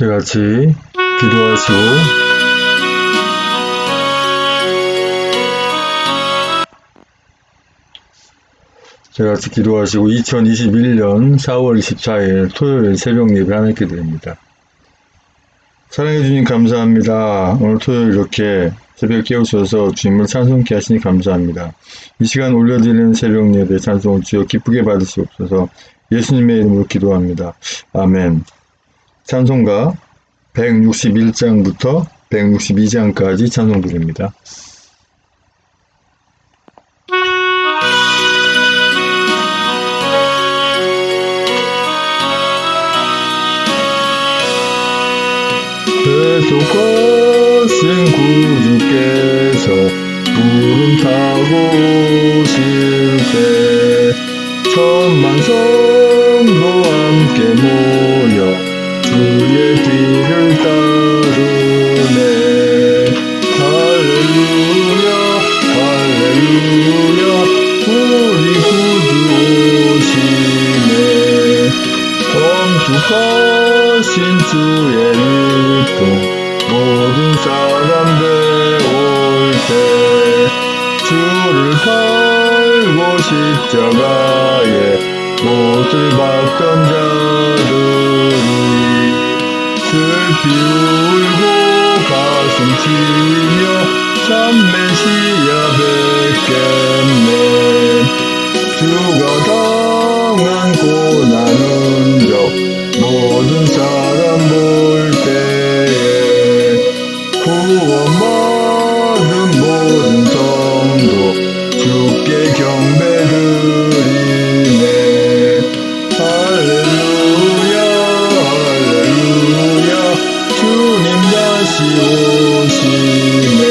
같이 기도하시고 같이 기도하시고 2021년 4월 24일 토요일 새벽 예배 하나님께 드립니다. 사랑해 주님 감사합니다. 오늘 토요일 이렇게 새벽 깨우셔서 주님을 찬송케 하시니 감사합니다. 이 시간 올려드리는 새벽 예배 찬송을 주여 기쁘게 받으시옵소서. 예수님의 이름으로 기도합니다. 아멘. 찬송가 161장부터 162장까지 찬송 드립니다. 계속하신 구주께서 구름 타고 오실 때 천만 성도 함께 모여 주의 뒤를 따르네. 할렐루야 할렐루야 우리 구주 오시네. 엄숙하신 주의 모든 사람 배울 때 주를 팔고 십자가에 못을 박던 자들이 슬피 울고 가슴 치며 참 메시아 뵙겠네. 주가 당한 고난은 적 모든 사람 볼 때에 구원받은 모든 성도 주께 경배드리네. 할렐루야 할렐루야 주님 다시 오시네.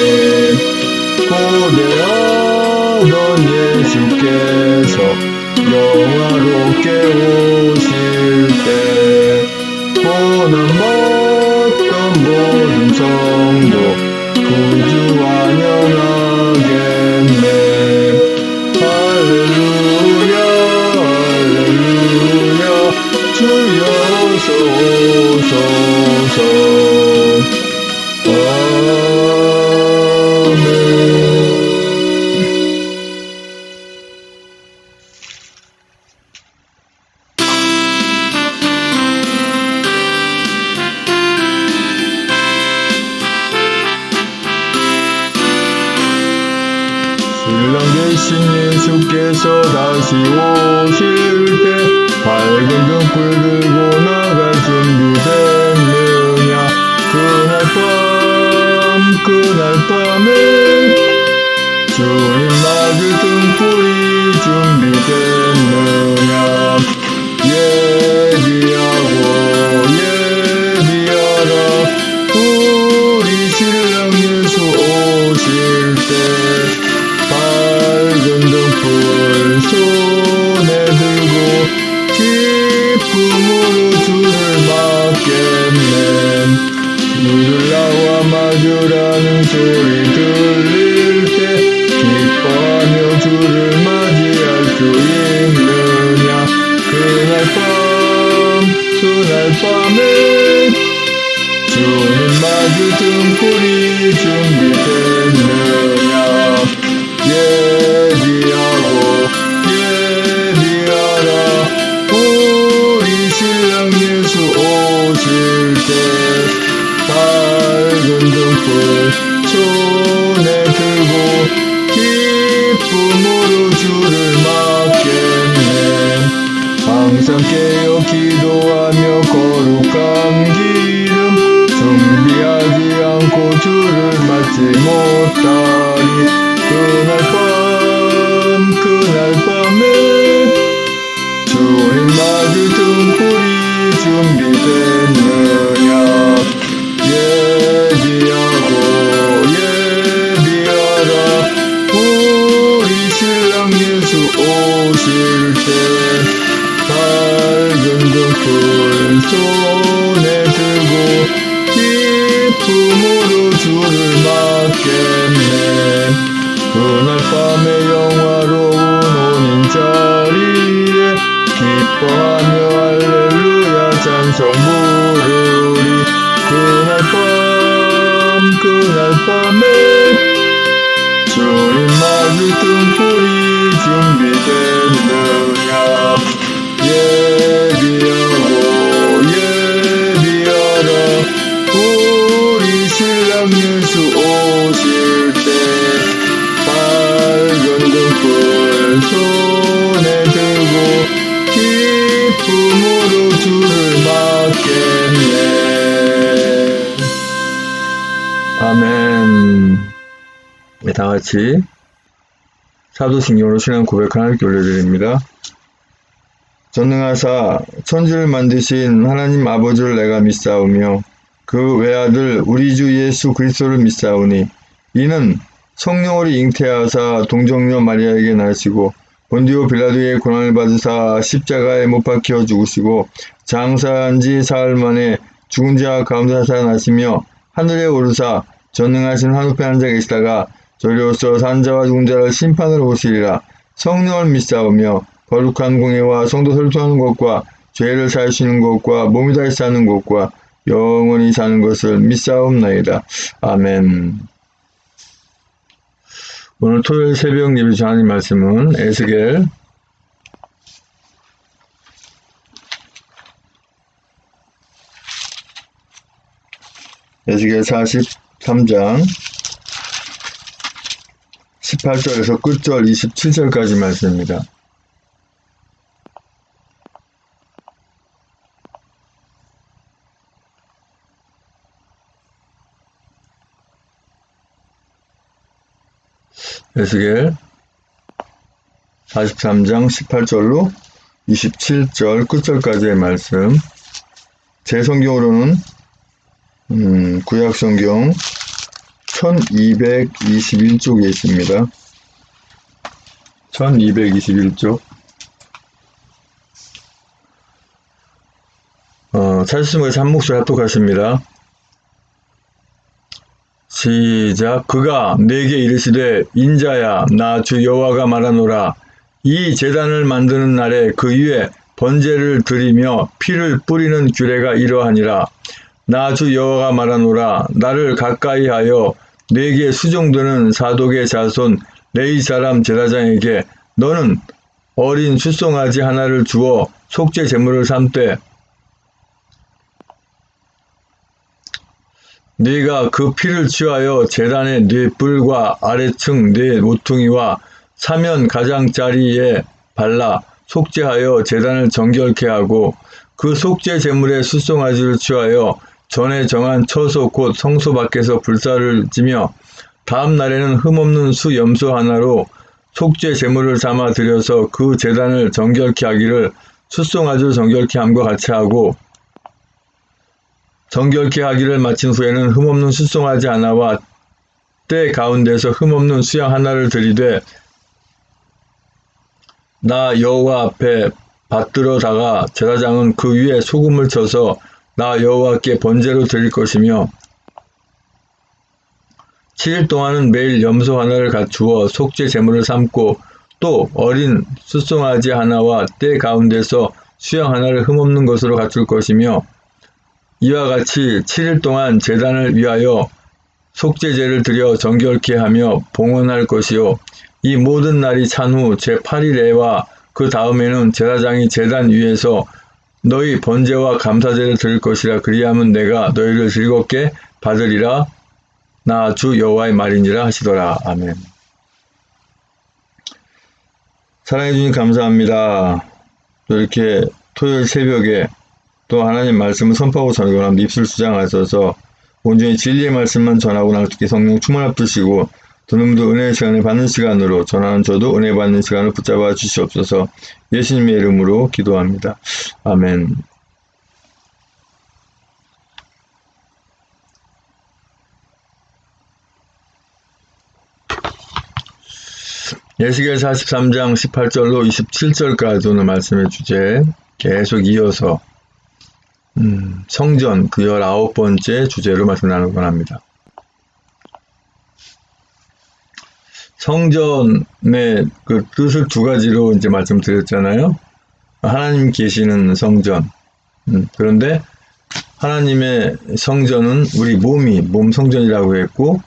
고대하던 예수께서 영화롭게 오실 때 고난받던 모든 성도 구주 환영하겠네. 할렐루야 할렐루야 주여 어서 오소서. 아멘. 신랑 되신 예수께서 다시 오실 때 밝은 등불 들고 나갈 준비됐느냐. 그날 밤에 주님 맞을 등불이 준비됐느냐. 예비하라 우리 신랑 예수 오실 때 밝은 등불 손에 들고 기쁨으로 주를 맞겠네. 주를 나와 맞으라는 소리 들릴 때 기뻐하며 주를 맞이할 수 있느냐. 그날 밤에 주님 맞을 등불이 준비됐느냐. 예비하라 우리 신랑 예수 오실 때 밝은 등불 손에 들고 기쁨으로 주를 맞겠네. 항상 깨어 기도하며 거룩한 기름 준비하지 않고 주를 맞지 못하리. 그날 밤에 주님 맞을 등불이 준비됐느냐. 예비하라 우리 신랑 예수 오실 때 밝은 등불 손에 들고 기쁨으로 주를 맞겠네. 그날 밤에 영화로운 혼인 자리에 기뻐하며 할렐루야 찬송 부르리. 그날 밤에 주님 맞을 등불이 준비됐느냐. 예비하고 예비하라. 우리 신랑 예수 오실 때 밝은 등불 손에 들고 기쁨으로 주를 맞겠네. 아멘. 네, 다같이 사도신경으로 신앙 고백 하나님께 올려드립니다. 전능하사 천지를 만드신 하나님 아버지를 내가 믿사오며 그 외아들 우리 주 예수 그리스도를 믿사오니 이는 성령으로 잉태하사 동정녀 마리아에게 나시고 본디오 빌라도의 고난을 받으사 십자가에 못 박혀 죽으시고 장사한 지 사흘 만에 죽은 자 가운데 살아나시며 하늘에 오르사 전능하신 하늘편에 앉아 계시다가 저리로서 산자와 죽은 자를 심판으로 오시리라. 성령을 믿사오며 거룩한 공예와 성도 설교하는 것과 죄를 사하시는 것과 몸이 다시 사는 것과 영원히 사는 것을 믿사옵나이다. 아멘. 오늘 토요일 새벽 예배 주 하나님 말씀은 에스겔 43장 18절에서 끝절 27절까지 말씀입니다. 에스겔 43장 18절로 27절 끝절까지의 말씀. 제 성경으로는 구약성경 1221쪽에 있습니다. 1221쪽. 찾으신 것에서 한 목소리 합독하십니다. 시작. 그가 내게 이르시되 인자야 나 주 여호와가 말하노라. 이 제단을 만드는 날에 그 위에 번제를 드리며 피를 뿌리는 규례가 이러하니라. 나 주 여호와가 말하노라. 나를 가까이하여 내게 수종드는 사독의 자손 레위 사람 제사장에게 너는 어린 숫송아지 하나를 주어 속죄 제물을 삼되 네가 그 피를 취하여 제단의 네 뿔과 아래층 네 모퉁이와 사면 가장자리에 발라 속죄하여 제단을 정결케 하고 그 속죄 제물의 숫송아지를 취하여 전에 정한 처소 곧 성소 밖에서 불사를 지며 다음 날에는 흠없는 수 염소 하나로 속죄 제물을 삼아 드려서 그 제단을 정결케 하기를 숫송아지를 정결케 함과 같이 하고 정결케 하기를 마친 후에는 흠없는 숫송아지 하나와 때 가운데서 흠없는 수양 하나를 들이되 나 여호와 앞에 받들어다가 제사장은 그 위에 소금을 쳐서 나 여호와께 번제로 드릴 것이며 7일 동안은 매일 염소 하나를 갖추어 속죄 제물을 삼고 또 어린 숫송아지 하나와 때 가운데서 수양 하나를 흠없는 것으로 갖출 것이며 이와 같이 7일 동안 제단을 위하여 속죄제를 드려 정결케 하며 봉헌할 것이요 이 모든 날이 찬 후 제8일에와 그 다음에는 제사장이 제단 위에서 너희 번제와 감사제를 드릴 것이라. 그리하면 내가 너희를 즐겁게 받으리라. 나 주 여호와의 말이니라 하시더라. 아멘. 사랑해 주님 감사합니다. 또 이렇게 토요일 새벽에 또 하나님 말씀을 선포하고 전하고 나면 입술 수장하셔서 온전히 진리의 말씀만 전하고 나듣게 성령 충만을 부시고 듣는 분도 은혜의 시간을 받는 시간으로 전하는 저도 은혜 받는 시간을 붙잡아 주시옵소서. 예수님의 이름으로 기도합니다. 아멘. 에스겔 43장 18절로 27절까지 오늘 말씀의 주제 계속 이어서 성전 그 19번째 주제로 말씀 나누곤 합니다. 성전의 그 뜻을 두 가지로 이제 말씀드렸잖아요. 하나님 계시는 성전. 그런데 하나님의 성전은 우리 몸 성전이라고 했고,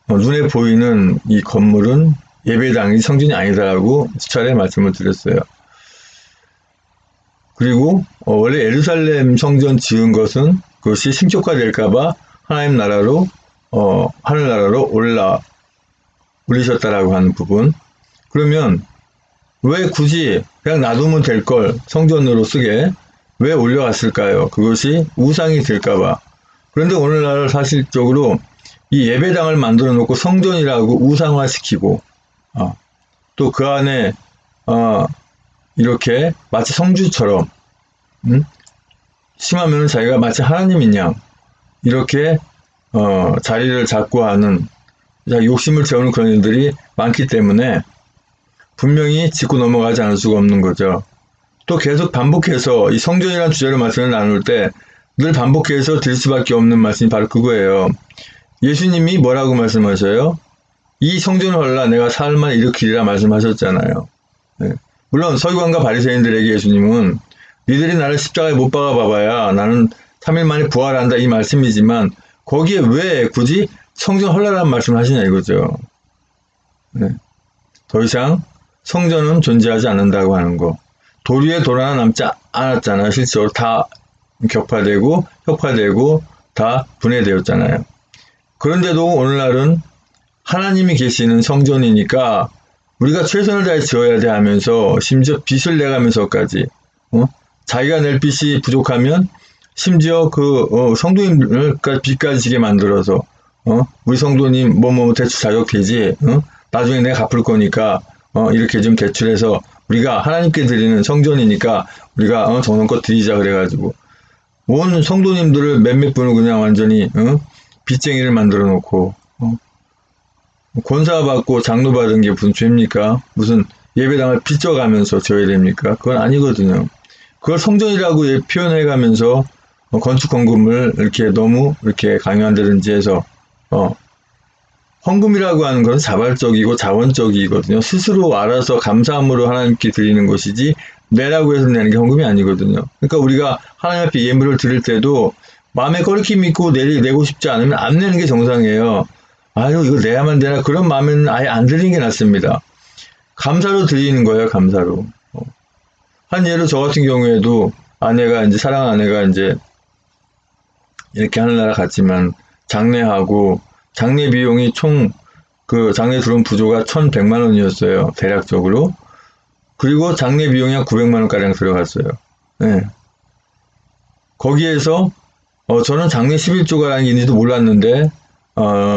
눈에 보이는 이 건물은 예배당이 성전이 아니다라고 수차례 말씀을 드렸어요. 그리고 원래 예루살렘 성전 지은 것은 그것이 신격화될까봐 하나님 나라로 하늘나라로 올리셨다라고 하는 부분. 그러면 왜 굳이 그냥 놔두면 될 걸 성전으로 쓰게 왜 올려갔을까요? 그것이 우상이 될까봐. 그런데 오늘날 사실적으로 이 예배당을 만들어 놓고 성전이라고 우상화시키고 또 그 안에 이렇게 마치 성주처럼 심하면 자기가 마치 하나님인 양 이렇게 자리를 잡고 하는 욕심을 채우는 그런 일들이 많기 때문에 분명히 짚고 넘어가지 않을 수가 없는 거죠. 또 계속 반복해서 이 성전이라는 주제로 말씀을 나눌 때 늘 반복해서 드릴 수밖에 없는 말씀이 바로 그거예요. 예수님이 뭐라고 말씀하셔요? 이 성전을 헐라 내가 사흘 만에 일으키리라 말씀하셨잖아요. 네. 물론 서기관과 바리새인들에게 예수님은 니들이 나를 십자가에 못 박아 봐봐야 나는 3일 만에 부활한다 이 말씀이지만 거기에 왜 굳이 성전 헐라라는 말씀을 하시냐 이거죠. 네. 더 이상 성전은 존재하지 않는다고 하는 거. 돌 위에 돌 하나 남지 않았잖아요. 실제로 다 격파되고 혁파되고 다 분해되었잖아요. 그런데도 오늘날은 하나님이 계시는 성전이니까 우리가 최선을 다해 지어야 돼 하면서 심지어 빚을 내가면서까지 자기가 낼 빚이 부족하면 심지어 성도님을 빚까지 지게 만들어서 우리 성도님 뭐뭐 대출 자격되지 나중에 내가 갚을 거니까 이렇게 좀 대출해서 우리가 하나님께 드리는 성전이니까 우리가 정성껏 드리자 그래가지고 온 성도님들을 몇몇 분을 그냥 완전히 빚쟁이를 만들어 놓고 권사받고 장로 받은 게 무슨 죄입니까? 무슨 예배당을 빚져가면서 져야 됩니까? 그건 아니거든요. 그걸 성전이라고 표현해가면서 건축 헌금을 이렇게 너무 이렇게 강요한다든지 해서 헌금이라고 하는 건 자발적이고 자원적이거든요. 스스로 알아서 감사함으로 하나님께 드리는 것이지 내라고 해서 내는 게 헌금이 아니거든요. 그러니까 우리가 하나님 앞에 예물을 드릴 때도 마음에 꺼리낌 있고 내고 싶지 않으면 안 내는 게 정상이에요. 아유 이거 내야만 되나 그런 마음에는 아예 안 드리는 게 낫습니다. 감사로 드리는 거예요. 감사로. 한 예로 저 같은 경우에도 사랑하는 아내가 이제 이렇게 하늘나라 갔지만 장례하고 장례 비용이 총 장례 들어온 부조가 1,100만 원이었어요. 대략적으로. 그리고 장례 비용이 한 900만 원가량 들어갔어요. 네. 거기에서 저는 장례 11조가라는 게 있는지도 몰랐는데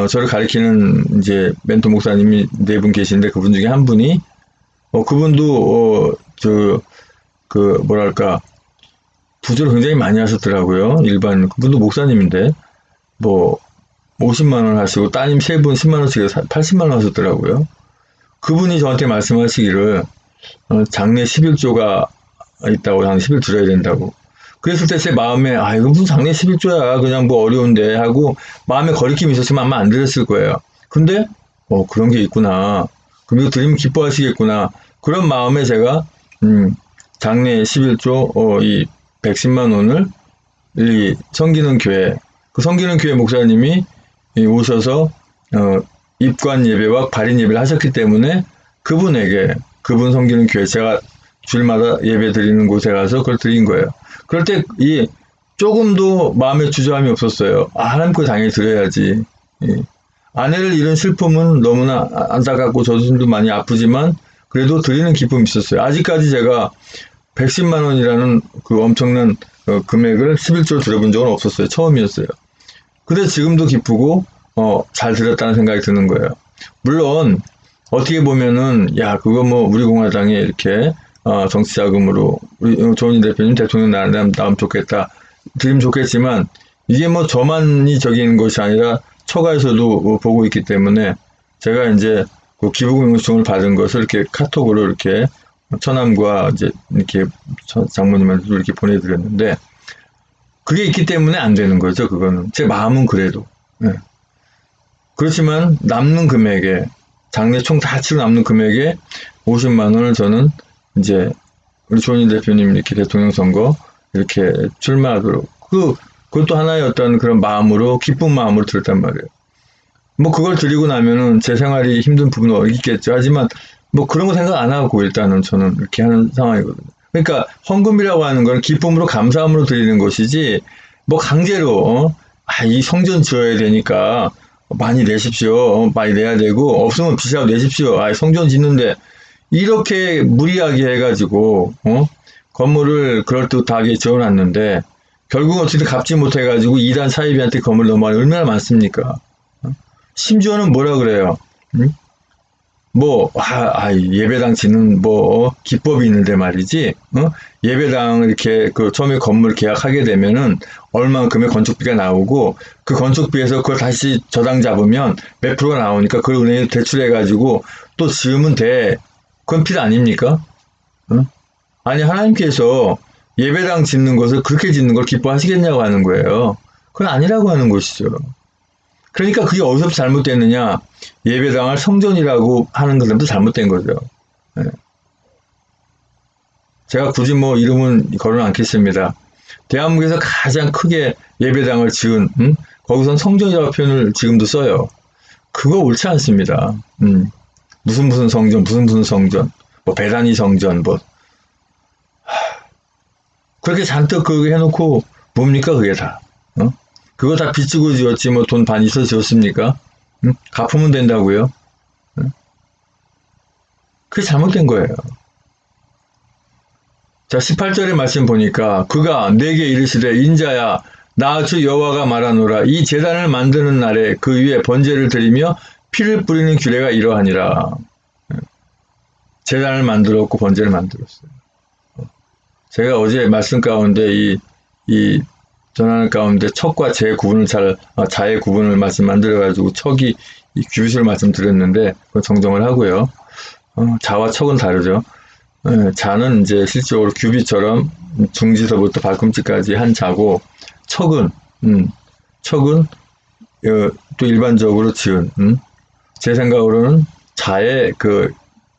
저를 가리키는 이제 멘토 목사님이 4분 계시는데 그분 중에 한 분이 그분도 부조를 굉장히 많이 하셨더라고요. 그분도 목사님인데 50만 원 하시고 따님 3분 10만 원씩 해서 80만 원 하셨더라고요. 그분이 저한테 말씀하시기를 장례 11조가 있다고 장례 11 드려야 된다고. 그랬을 때 제 마음에 이거 무슨 장례 11조야 그냥 어려운데 하고 마음에 거리낌이 있었으면 아마 안 드렸을 거예요. 근데 그런 게 있구나. 그럼 이거 드리면 기뻐하시겠구나. 그런 마음에 제가 장례 11조 이 110만 원을 이 섬기는 교회 그 섬기는 교회 목사님이 오셔서 입관 예배와 발인 예배를 하셨기 때문에 그분 섬기는 교회 제가 주일마다 예배 드리는 곳에 가서 그걸 드린 거예요. 그럴 때 조금도 마음에 주저함이 없었어요. 하나님 거 당연히 드려야지. 아내를 잃은 슬픔은 너무나 안타깝고 저도 많이 아프지만 그래도 드리는 기쁨이 있었어요. 아직까지 제가 110만 원이라는 그 엄청난 금액을 11조로 들어본 적은 없었어요. 처음이었어요. 근데 지금도 기쁘고 잘 드렸다는 생각이 드는 거예요. 물론 어떻게 보면은 그거 우리 공화당에 이렇게 정치자금으로 우리 조은희 대표님 대통령 나오면 좋겠다 드리면 좋겠지만 이게 저만이 적인 것이 아니라 처가에서도 보고 있기 때문에 제가 이제 그 기부금 요청을 받은 것을 이렇게 카톡으로 이렇게 처남과 이제 이렇게 장모님한테도 이렇게 보내드렸는데 그게 있기 때문에 안 되는 거죠. 그거는 제 마음은 그래도. 네. 그렇지만 남는 금액에 장례 총 다 치고 남는 금액에 50만 원을 저는 이제 우리 조은희 대표님 이렇게 대통령 선거 이렇게 출마하도록 그것도 하나의 어떤 그런 마음으로, 기쁜 마음으로 드렸단 말이에요. 뭐 그걸 드리고 나면은 제 생활이 힘든 부분은 있겠죠. 하지만 뭐 그런 거 생각 안 하고 일단은 저는 이렇게 하는 상황이거든요. 그러니까 헌금이라고 하는 건 기쁨으로 감사함으로 드리는 것이지 뭐 강제로 이 성전 지어야 되니까 많이 내십시오. 많이 내야 되고 없으면 비싸고 내십시오. 성전 짓는데 이렇게 무리하게 해가지고 건물을 그럴듯하게 지어놨는데 결국 어쨌든 갚지 못해가지고 이단 사이비한테 건물 넘어가는 얼마나 많습니까? 심지어는 뭐라 그래요? 예배당 짓는 기법이 있는데 말이지, 예배당 이렇게 처음에 건물 계약하게 되면은 얼만큼의 건축비가 나오고 그 건축비에서 그걸 다시 저당 잡으면 몇 프로가 나오니까 그걸 은행에 대출해가지고 또 지으면 돼. 그건 필요 아닙니까? 아니, 하나님께서 예배당 짓는 것을 그렇게 짓는 걸 기뻐하시겠냐고 하는 거예요. 그건 아니라고 하는 것이죠. 그러니까 그게 어디서 잘못됐느냐? 예배당을 성전이라고 하는 것도 잘못된 거죠. 네. 제가 굳이 이름은 거론 않겠습니다. 대한민국에서 가장 크게 예배당을 지은, 거기선 성전이라고 표현을 지금도 써요. 그거 옳지 않습니다. 무슨 성전, 무슨 성전, 배단위 성전, 그렇게 잔뜩 그렇게 해놓고 뭡니까 그게 다? 그거 다 빚지고 지었지 돈 반 있어 지었습니까? 갚으면 된다고요? 그게 잘못된 거예요. 자, 18절의 말씀 보니까 그가 내게 이르시되 인자야 나 주 여호와가 말하노라 이 제단을 만드는 날에 그 위에 번제를 드리며 피를 뿌리는 규례가 이러하니라. 제단을 만들었고 번제를 만들었어요. 제가 어제 말씀 가운데 이 전하는 가운데 척과 재 구분을 자의 구분을 말씀 만들어가지고 척이 이 규빗을 말씀드렸는데 그건 정정을 하고요. 자와 척은 다르죠. 자는 이제 실질적으로 규빗처럼 중지서부터 발꿈치까지 한 자고 척은 또 일반적으로 지은 제 생각으로는 자의 그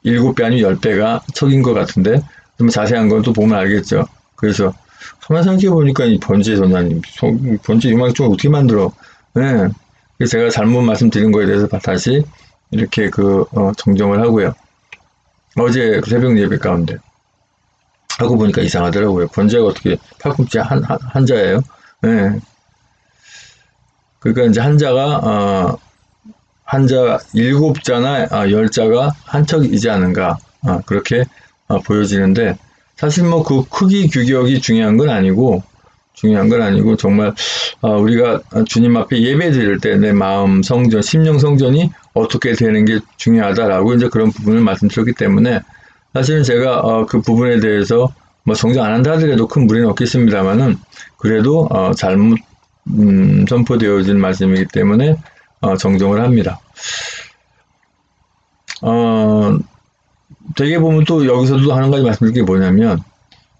7배 아니면 10배가 척인 것 같은데 좀 자세한 건 또 보면 알겠죠. 그래서 가만 생각해보니까 이 번제 전자님, 번제 유망증을 어떻게 만들어? 네. 그래서 제가 잘못 말씀드린 거에 대해서 다시 이렇게 정정을 하고요. 어제 새벽 예배 가운데 하고 보니까 이상하더라고요. 번제가 어떻게 팔꿈치 한자예요? 네. 그러니까 이제 한자 7자나 10자가 한 척이지 않은가 그렇게 보여지는데 사실 그 크기 규격이 중요한 건 아니고 정말 우리가 주님 앞에 예배 드릴 때 내 마음 성전, 심령 성전이 어떻게 되는 게 중요하다라고 이제 그런 부분을 말씀드렸기 때문에 사실은 제가 그 부분에 대해서 정정 안 한다 하더라도 큰 무리는 없겠습니다만은 그래도 잘못 선포되어진 말씀이기 때문에 정정을 합니다. 되게 보면 또 여기서도 한 가지 말씀드릴 게 뭐냐면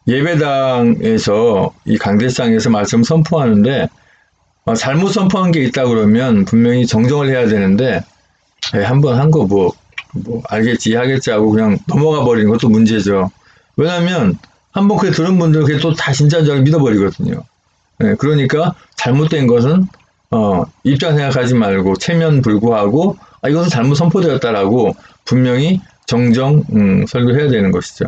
예배당에서 이 강대상에서 말씀 선포하는데 잘못 선포한 게 있다 그러면 분명히 정정을 해야 되는데 한번 한 거 알겠지 하겠지 하고 그냥 넘어가 버리는 것도 문제죠. 왜냐하면 한번 그게 들은 분들은 그게 또 다 진짜인 줄 알고 믿어버리거든요. 그러니까 잘못된 것은 입장 생각하지 말고 체면 불구하고 이것은 잘못 선포되었다라고 분명히 정정 설교해야 되는 것이죠.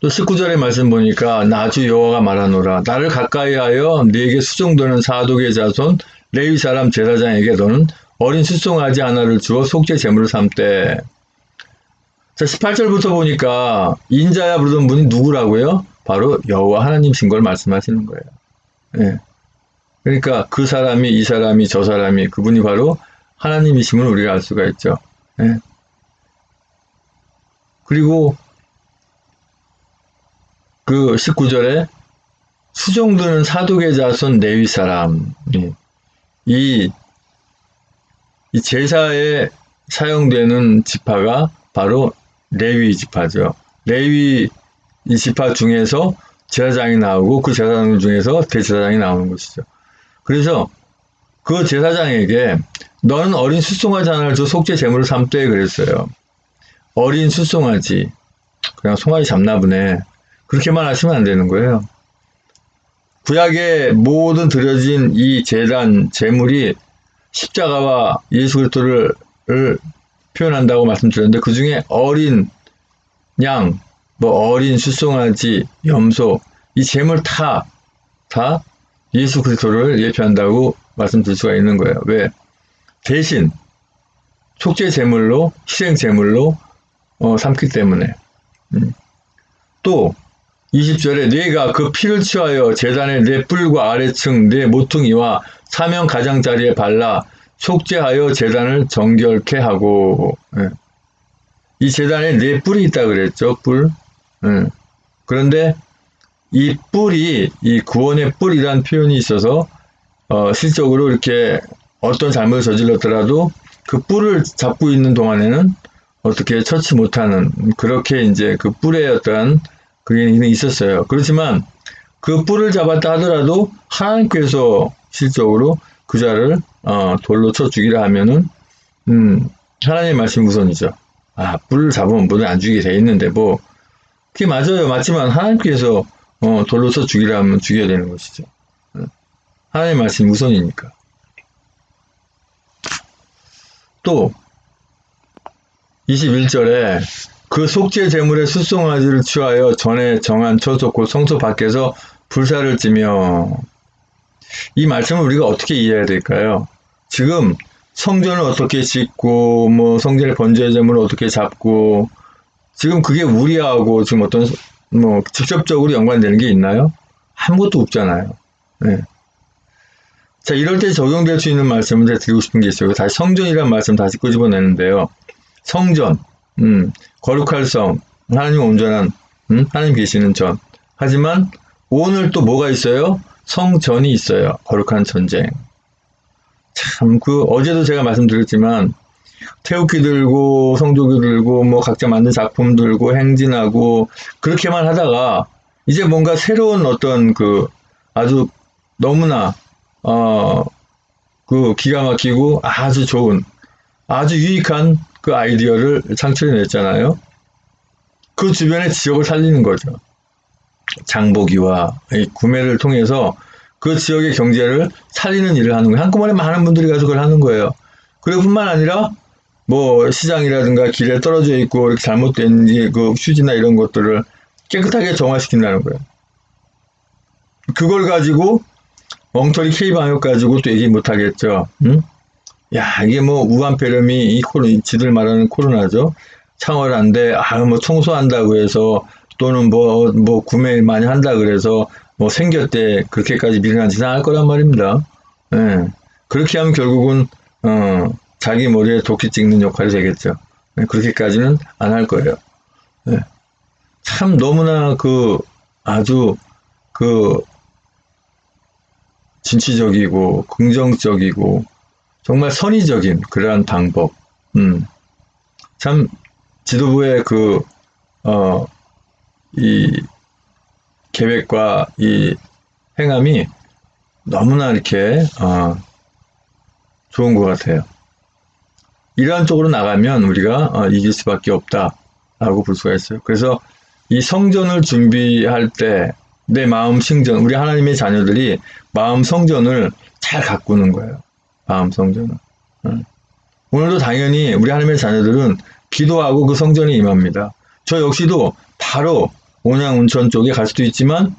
또 19절의 말씀 보니까 나 주 여호와가 말하노라 나를 가까이하여 네게 수종되는 사독의 자손 레위 사람 제사장에게 너는 어린 수송아지 하나를 주어 속죄 제물을 삼되. 자, 18절부터 보니까 인자야 부르던 분이 누구라고요? 바로 여호와 하나님이신 걸 말씀하시는 거예요. 예. 그러니까 그 사람이 이 사람이 저 사람이 그분이 바로 하나님이심을 우리가 알 수가 있죠. 예. 그리고 그 19절에 수종드는 사독의 자손 레위 사람 이 제사에 사용되는 지파가 바로 레위 지파죠. 레위 이 지파 중에서 제사장이 나오고 그 제사장 중에서 대제사장이 나오는 것이죠. 그래서 그 제사장에게 너는 어린 숫송아지 하나를 줘 속죄 제물을 삼되 그랬어요. 어린 숫송아지. 그냥 송아지 잡나 보네. 그렇게만 하시면 안 되는 거예요. 구약에 모든 드려진 이 제단, 제물이 십자가와 예수 그리스도를 표현한다고 말씀드렸는데, 그 중에 어린 양, 어린 숫송아지, 염소, 이 제물 다 예수 그리스도를 예표한다고 말씀드릴 수가 있는 거예요. 왜? 대신 속죄 제물로, 희생 제물로 삼기 때문에. 또 20절에 네가 그 피를 취하여 제단의 네 뿔과 아래층 네 모퉁이와 사명 가장자리에 발라 속죄하여 제단을 정결케 하고. 이 제단에 네 뿔이 있다 그랬죠. 뿔. 그런데 이 뿔이, 이 구원의 뿔이라는 표현이 있어서 실적으로 이렇게 어떤 잘못을 저질렀더라도 그 뿔을 잡고 있는 동안에는 어떻게 처치 못하는, 그렇게 이제 그 뿔의 어떠한 그게 있었어요. 그렇지만 그 뿔을 잡았다 하더라도 하나님께서 실적으로 그 자를 돌로 쳐 죽이라 하면은 하나님의 말씀 우선이죠. 뿔을 잡으면 문을 안 죽이게 돼 있는데 그게 맞아요. 맞지만 하나님께서 돌로 쳐 죽이라 하면 죽여야 되는 것이죠. 하나님의 말씀 우선이니까. 또 21절에 그 속죄 제물의 숫송아지를 취하여 전에 정한 처소 곧 성소 밖에서 불사를 지며. 이 말씀을 우리가 어떻게 이해해야 될까요? 지금 성전을 어떻게 짓고 성전의 번제의 제물을 어떻게 잡고, 지금 그게 우리하고 지금 어떤 직접적으로 연관되는 게 있나요? 아무것도 없잖아요. 네. 자, 이럴 때 적용될 수 있는 말씀을 제가 드리고 싶은 게 있어요. 다시 성전이라는 말씀 다시 끄집어내는데요. 성전, 거룩할 성, 하나님 온전한, 하나님 계시는 전. 하지만 오늘 또 뭐가 있어요? 성전이 있어요. 거룩한 전쟁. 참, 어제도 제가 말씀드렸지만, 태극기 들고, 성조기 들고, 각자 만든 작품 들고, 행진하고, 그렇게만 하다가, 이제 뭔가 새로운 어떤 아주 너무나, 기가 막히고 아주 좋은, 아주 유익한 그 아이디어를 창출해냈잖아요. 그 주변의 지역을 살리는 거죠. 장보기와 구매를 통해서 그 지역의 경제를 살리는 일을 하는 거예요. 한꺼번에 많은 분들이 가서 그걸 하는 거예요. 그리고 뿐만 아니라 시장이라든가 길에 떨어져 있고 이렇게 잘못된 그 휴지나 이런 것들을 깨끗하게 정화시킨다는 거예요. 그걸 가지고 엉터리 K방역 가지고 또 얘기 못 하겠죠. 야, 이게 우한폐렴이 지들 말하는 코로나죠. 창궐한데, 청소한다고 해서, 또는 구매 많이 한다 그래서, 생겼대, 그렇게까지 미련한 짓을 안 할 거란 말입니다. 예. 그렇게 하면 결국은, 자기 머리에 도끼 찍는 역할이 되겠죠. 예, 그렇게까지는 안 할 거예요. 예. 참 너무나 아주 진취적이고, 긍정적이고, 정말 선의적인 그러한 방법. 참 지도부의 이 계획과 이 행함이 너무나 이렇게 좋은 것 같아요. 이러한 쪽으로 나가면 우리가 이길 수밖에 없다라고 볼 수가 있어요. 그래서 이 성전을 준비할 때 내 마음 성전, 우리 하나님의 자녀들이 마음 성전을 잘 가꾸는 거예요. 마음 성전을. 오늘도 당연히 우리 하나님의 자녀들은 기도하고 그 성전에 임합니다. 저 역시도 바로 온양 온천 쪽에 갈 수도 있지만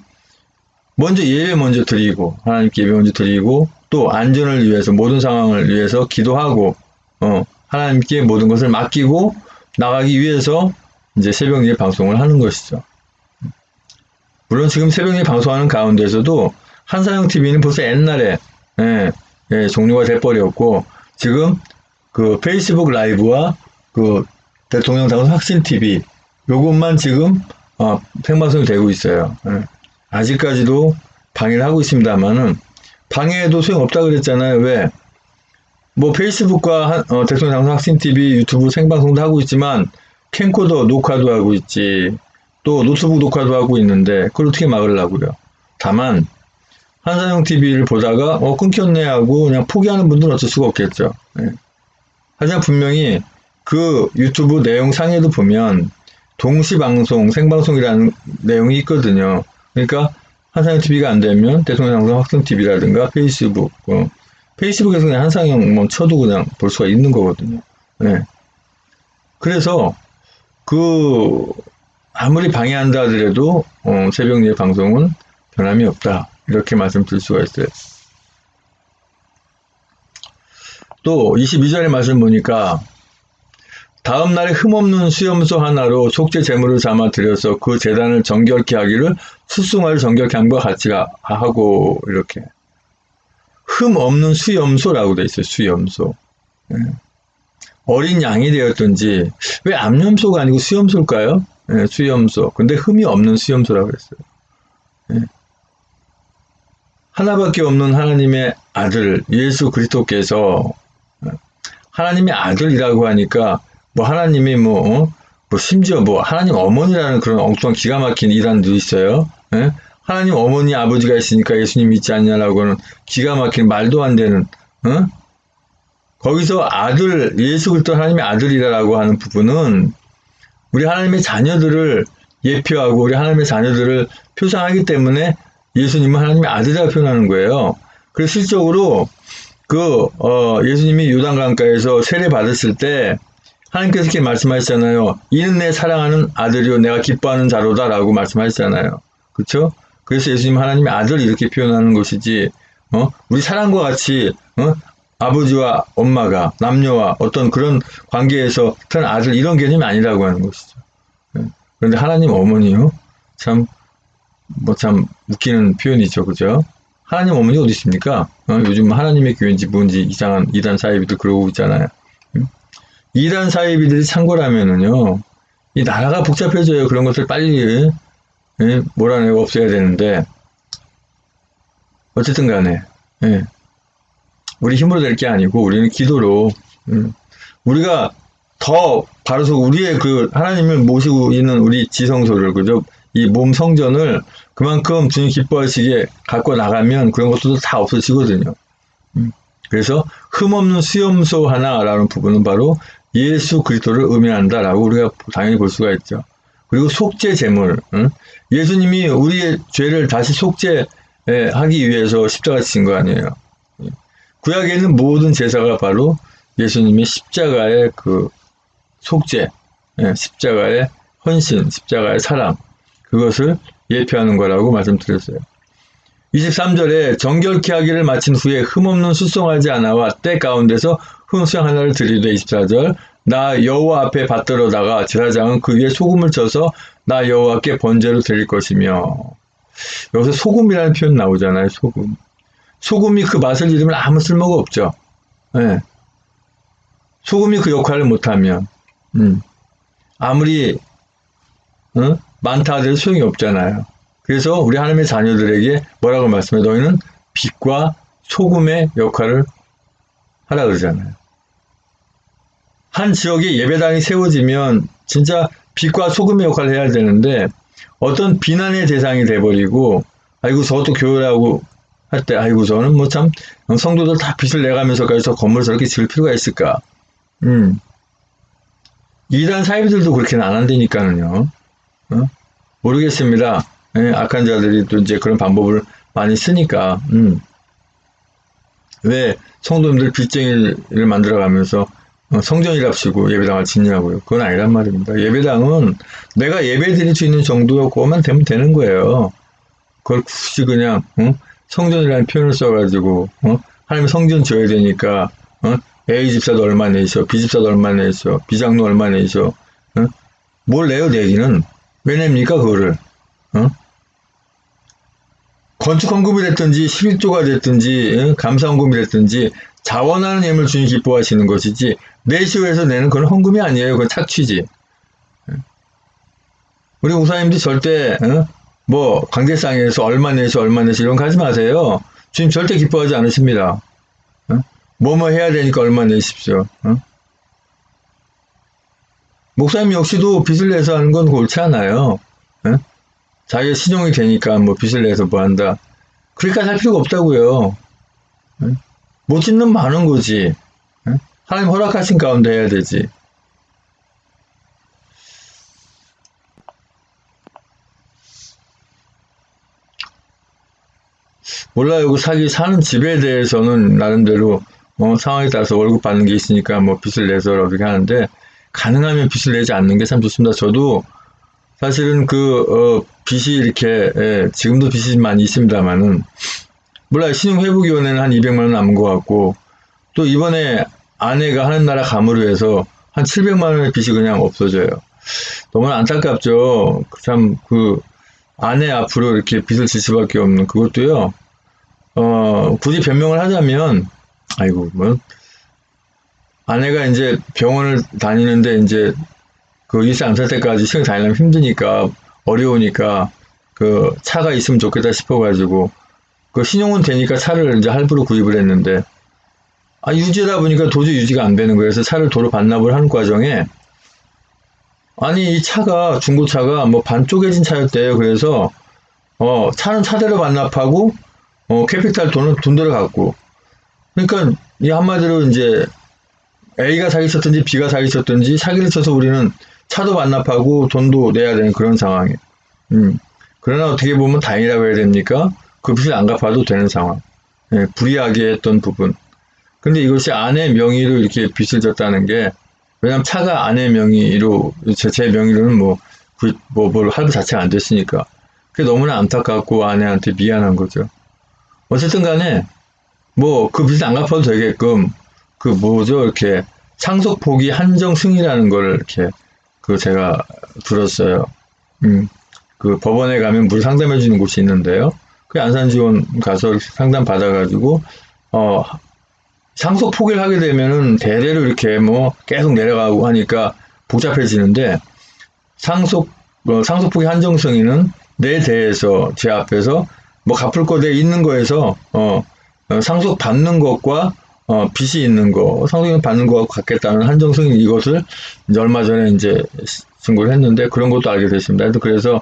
먼저 예배 먼저 드리고, 하나님께 예배 먼저 드리고, 또 안전을 위해서, 모든 상황을 위해서 기도하고, 하나님께 모든 것을 맡기고 나가기 위해서 이제 새벽 예배 방송을 하는 것이죠. 물론 지금 새벽 예배 방송하는 가운데서도 한사영 TV는 벌써 옛날에 종료가 돼버렸고, 지금 페이스북 라이브와 대통령 당선 확신 TV 요것만 지금 생방송이 되고 있어요. 아직까지도 방해를 하고 있습니다만은, 방해해도 소용없다 그랬잖아요. 왜? 페이스북과 대통령 당선 확신 TV 유튜브 생방송도 하고 있지만 캠코더 녹화도 하고 있지, 또 노트북 녹화도 하고 있는데 그걸 어떻게 막으려고요? 다만 한사영 TV를 보다가 끊겼네 하고 그냥 포기하는 분들은 어쩔 수가 없겠죠. 하지만 분명히 그 유튜브 내용 상에도 보면 동시방송, 생방송이라는 내용이 있거든요. 그러니까 한상혁TV가 안 되면 대통령방송 확성TV라든가 페이스북, 페이스북에서 그냥 한상혁 뭐 쳐도 그냥 볼 수가 있는 거거든요. 네. 그래서 아무리 방해한다 하더라도 새벽 4시 방송은 변함이 없다. 이렇게 말씀드릴 수가 있어요. 또 22절의 말씀 보니까 다음 날에 흠없는 수염소 하나로 속죄 제물을 삼아 드려서 그 제단을 정결케 하기를 숫송아를 정결케 함과 같이 하고 이렇게 흠없는 수염소라고 돼 있어요. 수염소. 예. 어린 양이 되었든지 왜 암염소가 아니고 수염소일까요? 예, 수염소. 근데 흠이 없는 수염소라고 그랬어요. 예. 하나밖에 없는 하나님의 아들 예수 그리스도께서 하나님의 아들이라고 하니까 뭐 하나님이 심지어 하나님 어머니라는 그런 엉뚱한 기가 막힌 이단도 있어요. 예? 하나님 어머니 아버지가 있으니까 예수님 믿지 않냐라고는 기가 막힌 말도 안 되는 거기서 아들 예수 그리스도 하나님의 아들이라고 하는 부분은 우리 하나님의 자녀들을 예표하고 우리 하나님의 자녀들을 표상하기 때문에 예수님은 하나님의 아들이라고 표현하는 거예요. 그래서 실적으로 예수님이 요단강가에서 세례 받았을 때 하나님께서 이렇게 말씀하셨잖아요. 이는 내 사랑하는 아들이요 내가 기뻐하는 자로다라고 말씀하셨잖아요. 그렇죠? 그래서 예수님 하나님의 아들 이렇게 표현하는 것이지 우리 사랑과 같이 아버지와 엄마가 남녀와 어떤 그런 관계에서 태어난 아들 이런 개념이 아니라고 하는 것이죠. 그런데 하나님 어머니요? 참 웃기는 표현이죠. 그죠? 하나님 어머니 어디 있습니까? 요즘 하나님의 교회인지 뭔지 이상한 이단 사이비들 그러고 있잖아요. 이단 사이비들이 창궐하면은요, 이 나라가 복잡해져요. 그런 것들 빨리 몰아내고 없애야 되는데 어쨌든 간에 우리 힘으로 될 게 아니고 우리는 기도로 우리가 더 바로서 우리의 하나님을 모시고 있는 우리 지성소를 그죠? 이 몸 성전을 그만큼 주님 기뻐하시게 갖고 나가면 그런 것들도 다 없어지거든요. 그래서 흠없는 수염소 하나라는 부분은 바로 예수 그리스도를 의미한다라고 우리가 당연히 볼 수가 있죠. 그리고 속죄 제물, 예수님이 우리의 죄를 다시 속죄하기 위해서 십자가 지신 거 아니에요. 구약에 있는 모든 제사가 바로 예수님의 십자가의 속죄, 십자가의 헌신, 십자가의 사랑, 그것을 예표하는 거라고 말씀드렸어요. 23절에 정결케 하기를 마친 후에 흠없는 숫송하지 않아와 때 가운데서 흠수양 하나를 드리되 24절 나 여호와 앞에 받들어다가 제사장은 그 위에 소금을 쳐서 나 여호와께 번제로 드릴 것이며 여기서 소금이라는 표현 나오잖아요. 소금이 그 맛을 잃으면 아무 쓸모가 없죠. 소금이 그 역할을 못하면 아무리 많다 하더라도 소용이 없잖아요. 그래서 우리 하나님의 자녀들에게 뭐라고 말씀해요? 너희는 빛과 소금의 역할을 하라 그러잖아요. 한 지역에 예배당이 세워지면 진짜 빛과 소금의 역할을 해야 되는데 어떤 비난의 대상이 돼버리고 아이고 저것도 교회라고 할 때 아이고 저는 성도들 다 빛을 내가면서까지 저 건물을 저렇게 지을 필요가 있을까? 이단 사이비들도 그렇게는 안 한다니까는요. 모르겠습니다. 악한 자들이 또 이제 그런 방법을 많이 쓰니까, 왜 성도님들 빚쟁이를 만들어가면서 성전이랍시고 예배당을 짓냐고요. 그건 아니란 말입니다. 예배당은 내가 예배 드릴 수 있는 정도만 되면 되는 거예요. 그걸 굳이 그냥, 성전이라는 표현을 써가지고, 하나님 성전 지어야 되니까, A 집사도 얼마 내셔, B 집사도 얼마 내셔, 비장로 얼마 내셔, 뭘 내요, 내기는? 왜 냅니까, 그거를? 건축 헌금이 됐든지 11조가 됐든지 감사 헌금이 됐든지 자원하는 예물 주님 기뻐하시는 것이지 내시오에서 내는 그건 헌금이 아니에요. 그건 착취지. 우리 목사님들 절대 강대상에서 얼마 내시 이런 거 하지 마세요. 주님 절대 기뻐하지 않으십니다. 뭐뭐 해야 되니까 얼마 내십시오. 목사님 역시도 빚을 내서 하는 건 옳지 않아요. 자기가 신용이 되니까 빚을 내서 뭐 한다. 그렇게까지 할 필요가 없다고요. 못 짓는 많은 거지. 하나님 허락하신 가운데 해야 되지. 몰라요. 그 사는 집에 대해서는 나름대로 상황에 따라서 월급 받는 게 있으니까 뭐 빚을 내서 어떻게 하는데, 가능하면 빚을 내지 않는 게 참 좋습니다. 저도 사실은 빚이 이렇게, 지금도 빚이 많이 있습니다만은, 몰라요. 신용회복위원회는 한 200만 원 남은 것 같고, 또 이번에 아내가 하는 나라 감으로 해서 한 700만 원의 빚이 그냥 없어져요. 너무 안타깝죠. 참, 아내 앞으로 이렇게 빚을 질 수밖에 없는 그것도요, 굳이 변명을 하자면, 아이고, 뭐, 아내가 이제 병원을 다니는데 이제 일세 안 살 때까지 시간 다니려면 힘드니까, 어려우니까, 차가 있으면 좋겠다 싶어가지고, 신용은 되니까 차를 이제 할부로 구입을 했는데, 유지다 보니까 도저히 유지가 안 되는 거예요. 그래서 차를 도로 반납을 하는 과정에, 아니, 이 차가, 중고차가 뭐 반 쪼개진 차였대요. 그래서, 차는 차대로 반납하고, 캐피탈 돈 들어갔고. 그러니까, 이 한마디로 이제, A가 사기쳤든지 B가 사기쳤든지 사기를 쳐서 우리는 차도 반납하고 돈도 내야 되는 그런 상황이에요. 그러나 어떻게 보면 다행이라고 해야 됩니까? 그 빚을 안 갚아도 되는 상황. 예, 불이하게 했던 부분. 근데 이것이 아내 명의로 이렇게 빚을 졌다는 게, 왜냐면 차가 아내 명의로, 제 명의로는 뭘 할부 자체가 안 됐으니까. 그게 너무나 안타깝고 아내한테 미안한 거죠. 어쨌든 간에, 그 빚을 안 갚아도 되게끔, 이렇게, 상속 포기 한정 승인이라는 걸 이렇게, 제가 들었어요. 법원에 가면 무료 상담해 주는 곳이 있는데요. 그 안산지원 가서 상담 받아가지고, 상속 포기를 하게 되면은 대대로 이렇게 계속 내려가고 하니까 복잡해지는데, 상속 포기 한정 승인은 내 대에서, 제 앞에서, 갚을 거 내 있는 거에서, 상속 받는 것과 빚이 있는 거, 상속 받는 거하고 같겠다는 한정 승인 이것을 이제 얼마 전에 이제 신고를 했는데 그런 것도 알게 됐습니다. 그래서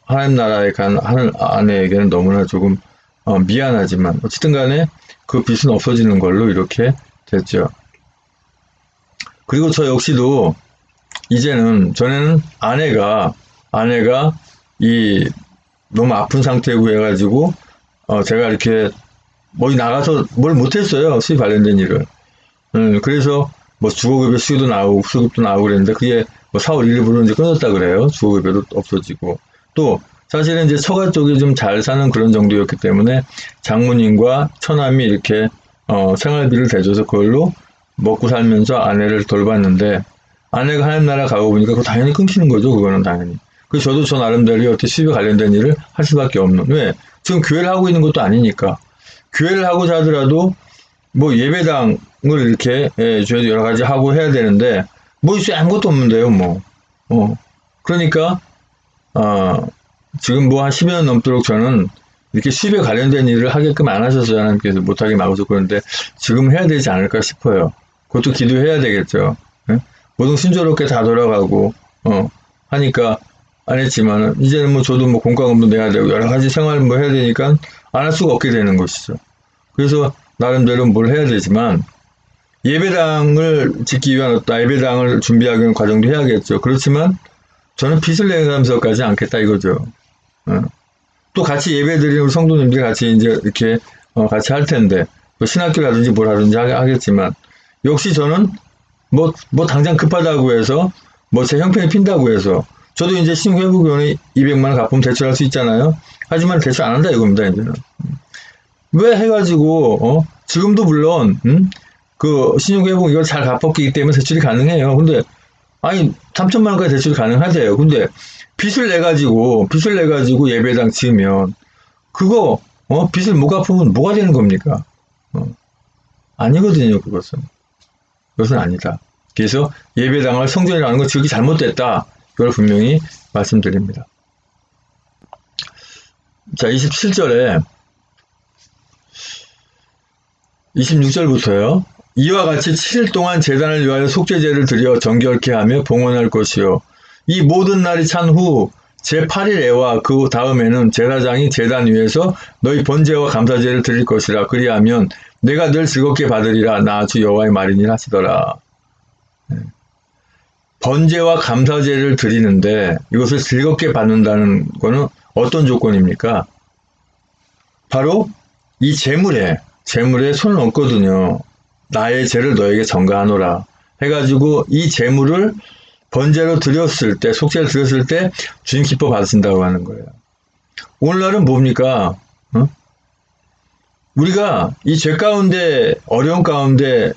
하나님 나라에 간 하는 아내에게는 너무나 조금 미안하지만 어쨌든 간에 그 빚은 없어지는 걸로 이렇게 됐죠. 그리고 저 역시도 이제는 전에는 아내가 너무 아픈 상태고 해가지고 제가 이렇게 나가서 뭘 못했어요. 수입 관련된 일을. 그래서 주거급여 수입도 나오고 수급도 나오고 그랬는데 그게 4월 1일부로 이제 끊었다 그래요. 주거급여도 없어지고. 또 사실은 이제 처가 쪽이 좀 잘 사는 그런 정도였기 때문에 장모님과 처남이 이렇게 생활비를 대줘서 그걸로 먹고 살면서 아내를 돌봤는데 아내가 하는 나라 가고 보니까 그거 당연히 끊기는 거죠. 그거는 당연히. 그래서 저도 저 나름대로 어떻게 수입에 관련된 일을 할 수밖에 없는. 왜? 지금 교회를 하고 있는 것도 아니니까. 교회를 하고자 하더라도 예배당을 이렇게 저희도 여러 가지 하고 해야 되는데 있어요? 아무것도 없는데요. 그러니까 지금 한 10여 년 넘도록 저는 이렇게 수입에 관련된 일을 하게끔 안 하셔서 하나님께서 못하게 막으셨고 그런데 지금 해야 되지 않을까 싶어요. 그것도 기도해야 되겠죠. 모든 순조롭게 다 돌아가고 하니까 안 했지만은 이제는 저도 공과금도 내야 되고 여러 가지 생활 해야 되니까 안 할 수가 없게 되는 것이죠. 그래서 나름대로 뭘 해야 되지만 예배당을 짓기 위한 예배당을 준비하기 위한 과정도 해야겠죠. 그렇지만 저는 빚을 내면서까지 않겠다 이거죠. 또 같이 예배드리는 우리 성도님들 같이 이제 이렇게 같이 할 텐데 신학교라든지 뭘 하든지 하겠지만 역시 저는 당장 급하다고 해서 제 형편이 핀다고 해서 저도 이제 신용회복위원회 200만 원 갚으면 대출할 수 있잖아요. 하지만 대출 안 한다 이겁니다 이제는. 왜 해가지고 지금도 물론 신용회복 이걸 잘 갚았기 때문에 대출이 가능해요. 근데 3천만 원까지 대출이 가능하대요. 근데 빚을 내가지고 예배당 지으면 그거 빚을 못 갚으면 뭐가 되는 겁니까? 아니거든요. 그것은 아니다. 그래서 예배당을 성전이라는 건 지극히 잘못됐다. 그걸 분명히 말씀드립니다. 자, 27절에 26절부터요. 이와 같이 7일 동안 제단을 위하여 속죄제를 드려 정결케 하며 봉헌할 것이요. 이 모든 날이 찬 후 제8일 애와 그 다음에는 제사장이 제단 위에서 너희 번제와 감사제를 드릴 것이라. 그리하면 내가 늘 즐겁게 받으리라. 나 주 여호와의 말이니 하시더라. 번제와 감사제를 드리는데 이것을 즐겁게 받는다는 것은 어떤 조건입니까? 바로 이 재물에 손을 얹거든요. 나의 죄를 너에게 전가하노라 해가지고 이 재물을 번제로 드렸을 때, 속죄를 드렸을 때 주님 기뻐 받으신다고 하는 거예요. 오늘날은 뭡니까? 우리가 이 죄 가운데, 어려운 가운데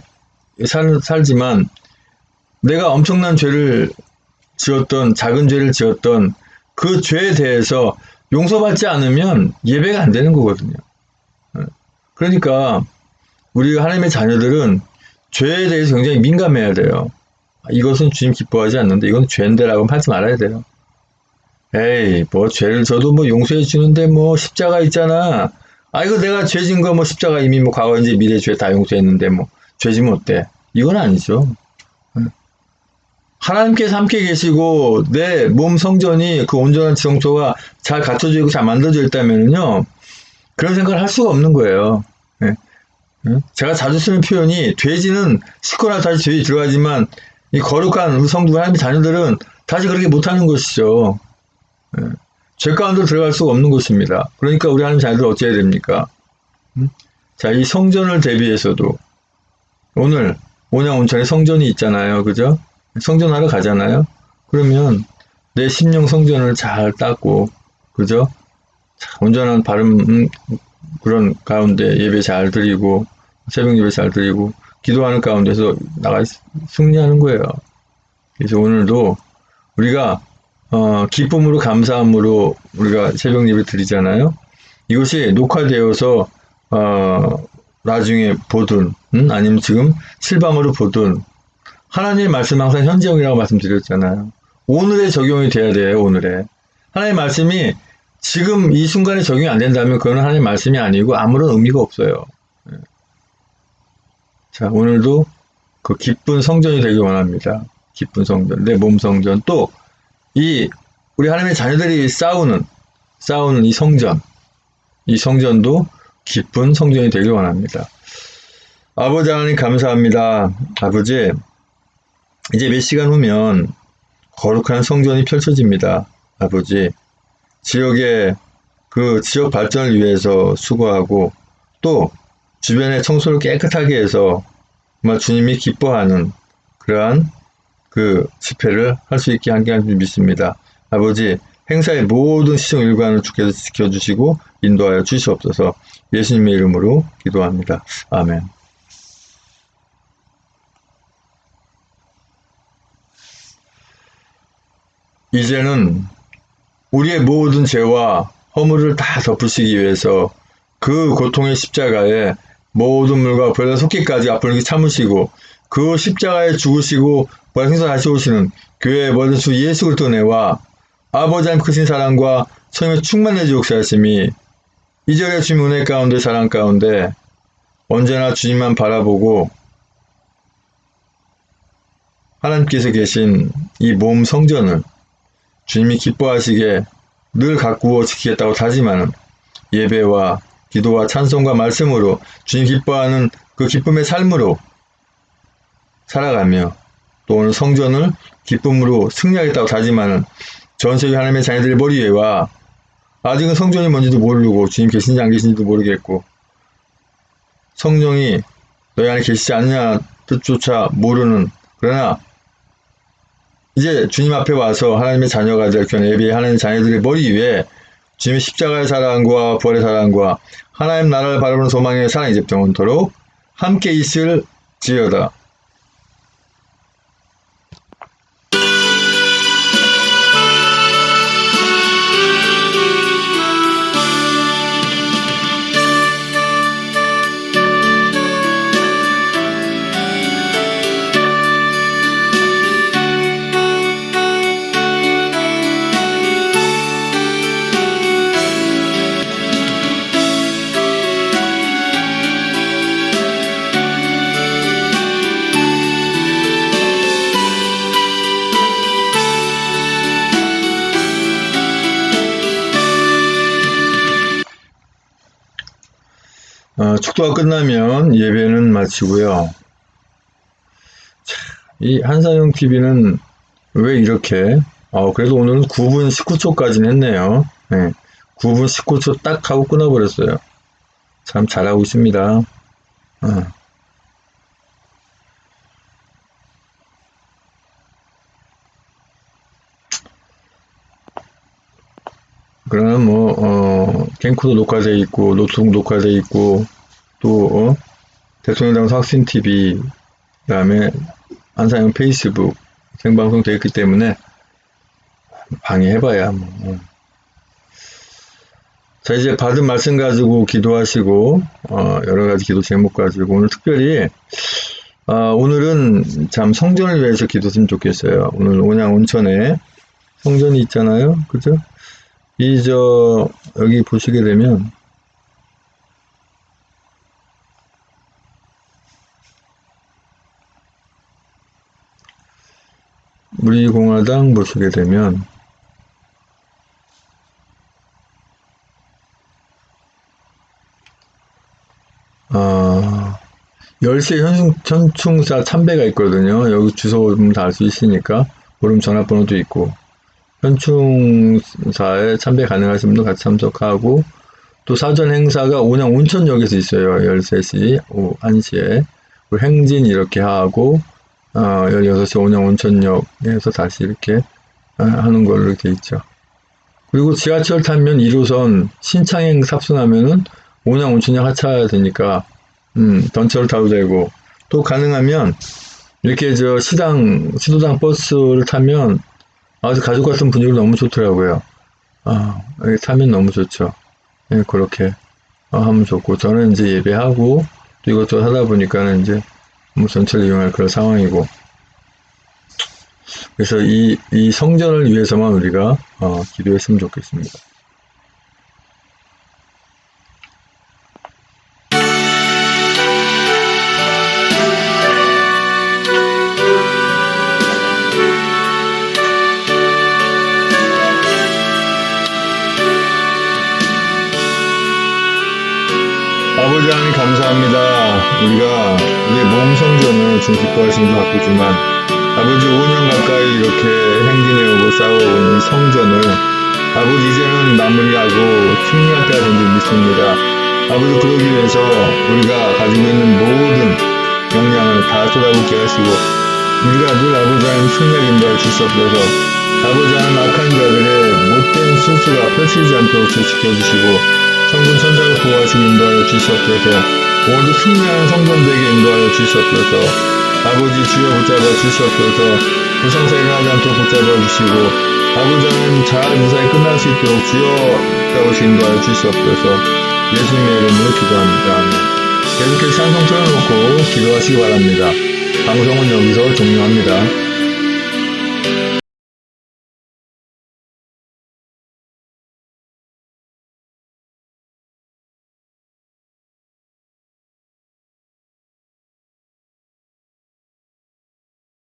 살지만 내가 엄청난 죄를 지었던, 작은 죄를 지었던 그 죄에 대해서 용서받지 않으면 예배가 안 되는 거거든요. 그러니까 우리 하나님의 자녀들은 죄에 대해서 굉장히 민감해야 돼요. 이것은 주님 기뻐하지 않는데 이건 죄인데라고 하지 말아야 돼요. 에이, 뭐 죄를 져도 뭐 용서해 주는데 뭐 십자가 있잖아. 아, 이거 내가 죄진 거 뭐 십자가 이미 뭐 과거 이제 미래 죄 다 용서했는데 뭐 죄지면 어때? 이건 아니죠. 하나님께서 함께 계시고 내 몸 성전이 그 온전한 지성소가 잘 갖춰져 있고 잘 만들어져 있다면요, 그런 생각을 할 수가 없는 거예요. 예. 제가 자주 쓰는 표현이 돼지는 씻고 나서 다시 죄에 들어가지만 이 거룩한 우리 성도 하나님의 자녀들은 다시 그렇게 못하는 것이죠. 예. 죄 가운데로 들어갈 수가 없는 것입니다. 그러니까 우리 하나님 자녀들 어찌해야 됩니까? 자, 이 성전을 대비해서도 오늘 온양 온천에 성전이 있잖아요. 그죠? 성전하러 가잖아요. 그러면 내 심령 성전을 잘 닦고, 그죠? 온전한 바른 그런 가운데 예배 잘 드리고, 새벽 예배 잘 드리고, 기도하는 가운데서 나가 승리하는 거예요. 그래서 오늘도 우리가 기쁨으로 감사함으로 우리가 새벽 예배 드리잖아요. 이것이 녹화되어서 나중에 보든 아니면 지금 실방으로 보든 하나님의 말씀 항상 현재형이라고 말씀드렸잖아요. 오늘에 적용이 돼야 돼요. 오늘에 하나님의 말씀이 지금 이 순간에 적용이 안 된다면 그건 하나님의 말씀이 아니고 아무런 의미가 없어요. 자, 오늘도 그 기쁜 성전이 되길 원합니다. 기쁜 성전, 내 몸 성전, 또 이 우리 하나님의 자녀들이 싸우는 이 성전도 기쁜 성전이 되길 원합니다. 아버지 하나님 감사합니다. 아버지, 이제 몇 시간 후면 거룩한 성전이 펼쳐집니다. 아버지, 지역의 그 지역 발전을 위해서 수고하고 또 주변의 청소를 깨끗하게 해서 정말 주님이 기뻐하는 그러한 그 집회를 할 수 있게 함께 하는 줄 믿습니다. 아버지, 행사의 모든 시정 일관을 주께서 지켜주시고 인도하여 주시옵소서. 예수님의 이름으로 기도합니다. 아멘. 이제는 우리의 모든 죄와 허물을 다 덮으시기 위해서 그 고통의 십자가에 모든 물과 벌레 속기까지 아픔을 참으시고 그 십자가에 죽으시고 부활생사 다시 오시는 교회의 모든 주 예수 그리스도 은혜와 아버지 하나님 크신 사랑과 성령의 충만해지 역사하심이 이절의 주님 은혜 가운데 사랑 가운데 언제나 주님만 바라보고 하나님께서 계신 이 몸 성전을 주님이 기뻐하시게 늘 가꾸어 지키겠다고 다짐하는 예배와 기도와 찬송과 말씀으로 주님 기뻐하는 그 기쁨의 삶으로 살아가며 또 오늘 성전을 기쁨으로 승리하겠다고 다짐하는 전세계 하나님의 자녀들의 머리 위에와 아직은 성전이 뭔지도 모르고 주님 계신지 안 계신지도 모르겠고 성령이 너희 안에 계시지 않느냐 뜻조차 모르는, 그러나 이제 주님 앞에 와서 하나님의 자녀가 될 경우 예배의 하나님의 자녀들의 머리 위에 주님의 십자가의 사랑과 부활의 사랑과 하나님 나라를 바라보는 소망의 사랑이 이제부터 영원토록 함께 있을지어다. 축도가 끝나면 예배는 마치고요. 이 한상영 TV는 왜 이렇게 그래도 오늘은 9분 19초까지는 했네요. 네, 9분 19초 딱 하고 끊어버렸어요. 참 잘하고 있습니다. 그러면 갱쿠도 녹화돼 있고, 노트북 녹화돼 있고, 또, 대통령당 혁신 TV, 그 다음에 안상현 페이스북 생방송 되어 있기 때문에 방해해봐야 뭐. 자, 이제 받은 말씀 가지고 기도하시고, 여러 가지 기도 제목 가지고, 오늘 특별히, 오늘은 참 성전을 위해서 기도했으면 좋겠어요. 오늘 온양 온천에 성전이 있잖아요. 그죠? 여기 보시게 되면, 우리공화당 보시게 되면, 열쇠 현충사 참배가 있거든요. 여기 주소 보면 다 알 수 있으니까, 모르면 전화번호도 있고, 현충사에 참배 가능하신 분도 같이 참석하고, 또 사전 행사가 온양 온천역에서 있어요. 13시, 오후 1시에. 행진 이렇게 하고, 16시 온양 온천역에서 다시 이렇게 하는 걸로 이렇게 있죠. 그리고 지하철 타면 1호선 신창행 탑승하면은 온양 온천역 하차해야 되니까, 전철 타도 되고, 또 가능하면 이렇게 시도당 버스를 타면 아주 가족 같은 분위기로 너무 좋더라고요. 여기 타면 너무 좋죠. 예, 그렇게 하면 좋고, 저는 이제 예배하고 또 이것저것 하다 보니까는 이제 뭐 전철 이용할 그런 상황이고, 그래서 이 성전을 위해서만 우리가 기도했으면 좋겠습니다. 아버지 하나님 감사합니다. 우리가 우리의 몸 성전을 좀 기뻐하시는 것 바쁘지만 아버지 5년 가까이 이렇게 행진해오고 싸워온 이 성전을 아버지 이제는 마무리하고 승리할 때가 된 줄 믿습니다. 아버지 그러기 위해서 우리가 가지고 있는 모든 역량을 다 쏟아붓게 하시고 우리가 늘 아버지 하나님 승리하게 인도하여 주시옵소서. 아버지 하나님 악한 자들의 못된 실수가 펼치지 않도록 지켜주시고 성군 천사를 보호하시고 인도하여 주시옵소서. 오늘도 승리하는 성전되게 인도하여 주시옵소서. 아버지 주여 붙잡아 주시옵소서. 불상사 일어나지 않도록 붙잡아 주시고 아버지 하나님 잘 무사히 끝날 수 있도록 주여 붙잡으시 인도하여 주시옵소서. 예수님의 이름으로 기도합니다. 계속해서 찬송 틀어놓고 기도하시기 바랍니다. 방송은 여기서 종료합니다.